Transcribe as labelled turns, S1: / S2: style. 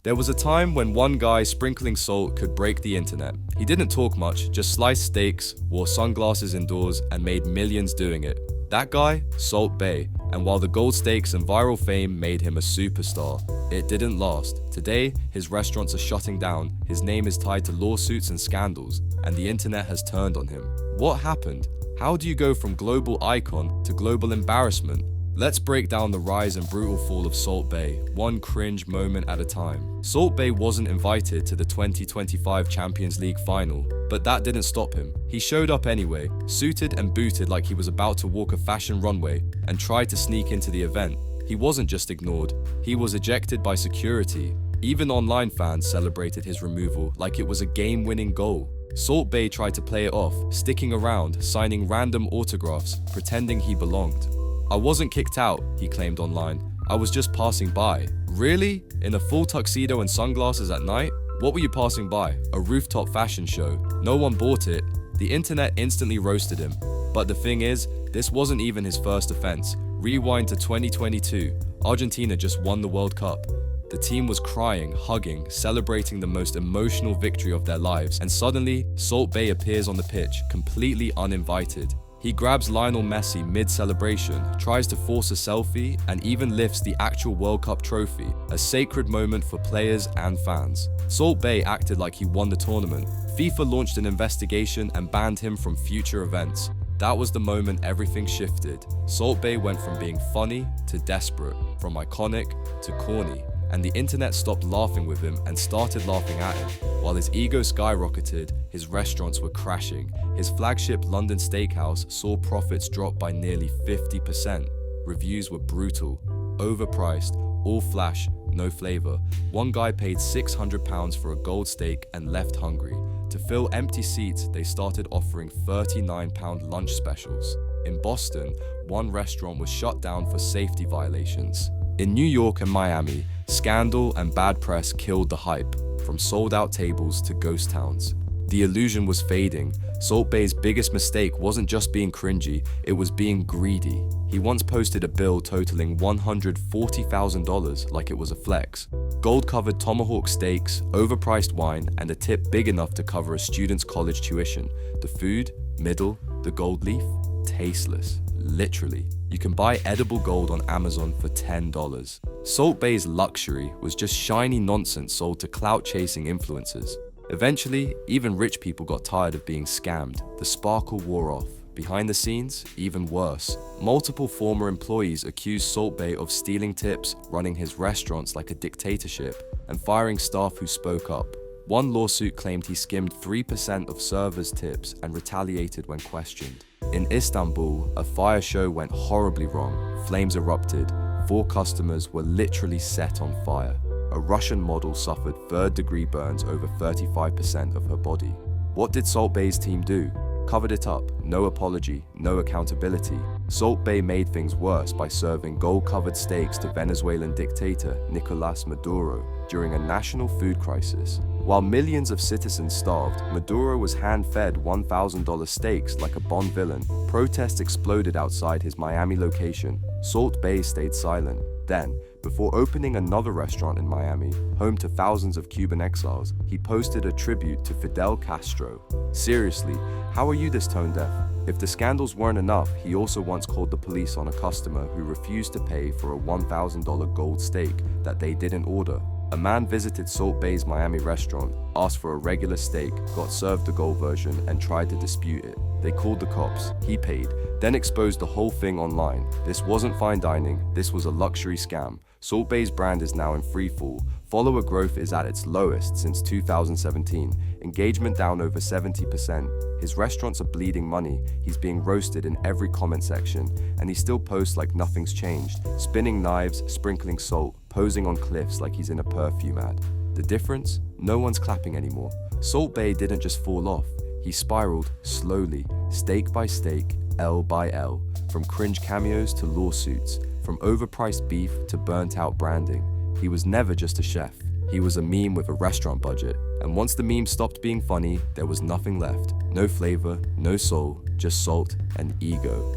S1: There was a time when one guy sprinkling salt could break the internet. He didn't talk much, just sliced steaks, wore sunglasses indoors, and made millions doing it. That guy? Salt Bae. And while the gold steaks and viral fame made him a superstar, it didn't last. Today, his restaurants are shutting down, his name is tied to lawsuits and scandals, and the internet has turned on him. What happened? How do you go from global icon to global embarrassment? Let's break down the rise and brutal fall of Salt Bae, one cringe moment at a time. Salt Bae wasn't invited to the 2025 Champions League final, but that didn't stop him. He showed up anyway, suited and booted like he was about to walk a fashion runway, and tried to sneak into the event. He wasn't just ignored, he was ejected by security. Even online fans celebrated his removal like it was a game-winning goal. Salt Bae tried to play it off, sticking around, signing random autographs, pretending he belonged. "I wasn't kicked out," he claimed online. "I was just passing by." Really? In a full tuxedo and sunglasses at night? What were you passing by? A rooftop fashion show? No one bought it. The internet instantly roasted him. But the thing is, this wasn't even his first offense. Rewind to 2022. Argentina just won the World Cup. The team was crying, hugging, celebrating the most emotional victory of their lives, and suddenly, Salt Bae appears on the pitch, completely uninvited. He grabs Lionel Messi mid-celebration, tries to force a selfie, and even lifts the actual World Cup trophy, a sacred moment for players and fans. Salt Bae acted like he won the tournament. FIFA launched an investigation and banned him from future events. That was the moment everything shifted. Salt Bae went from being funny to desperate, from iconic to corny, and the internet stopped laughing with him and started laughing at him. While his ego skyrocketed, his restaurants were crashing. His flagship London steakhouse saw profits drop by nearly 50%. Reviews were brutal, overpriced, all flash, no flavor. One guy paid £600 for a gold steak and left hungry. To fill empty seats, they started offering £39 lunch specials. In Boston, one restaurant was shut down for safety violations. In New York and Miami, scandal and bad press killed the hype, from sold-out tables to ghost towns. The illusion was fading. Salt Bae's biggest mistake wasn't just being cringy, it was being greedy. He once posted a bill totaling $140,000 like it was a flex. Gold-covered tomahawk steaks, overpriced wine, and a tip big enough to cover a student's college tuition. The food, middle, the gold leaf, tasteless. Literally. You can buy edible gold on Amazon for $10. Salt Bae's luxury was just shiny nonsense sold to clout-chasing influencers. Eventually, even rich people got tired of being scammed. The sparkle wore off. Behind the scenes, even worse. Multiple former employees accused Salt Bae of stealing tips, running his restaurants like a dictatorship, and firing staff who spoke up. One lawsuit claimed he skimmed 3% of servers' tips and retaliated when questioned. In Istanbul, a fire show went horribly wrong. Flames erupted. 4 customers were literally set on fire. A Russian model suffered third-degree burns over 35% of her body. What did Salt Bae's team do? Covered it up. No apology, no accountability. Salt Bae made things worse by serving gold-covered steaks to Venezuelan dictator Nicolas Maduro during a national food crisis. While millions of citizens starved, Maduro was hand-fed $1,000 steaks like a Bond villain. Protests exploded outside his Miami location. Salt Bae stayed silent. Then, before opening another restaurant in Miami, home to thousands of Cuban exiles, he posted a tribute to Fidel Castro. Seriously, how are you this tone deaf? If the scandals weren't enough, he also once called the police on a customer who refused to pay for a $1,000 gold steak that they didn't order. A man visited Salt Bae's Miami restaurant, asked for a regular steak, got served the gold version, and tried to dispute it. They called the cops, he paid, then exposed the whole thing online. This wasn't fine dining, this was a luxury scam. Salt Bae's brand is now in freefall. Follower growth is at its lowest since 2017. Engagement down over 70%. His restaurants are bleeding money. He's being roasted in every comment section. And he still posts like nothing's changed. Spinning knives, sprinkling salt, posing on cliffs like he's in a perfume ad. The difference? No one's clapping anymore. Salt Bae didn't just fall off. He spiraled slowly, steak by steak, L by L, from cringe cameos to lawsuits, from overpriced beef to burnt-out branding. He was never just a chef. He was a meme with a restaurant budget. And once the meme stopped being funny, there was nothing left. No flavor, no soul, just salt and ego.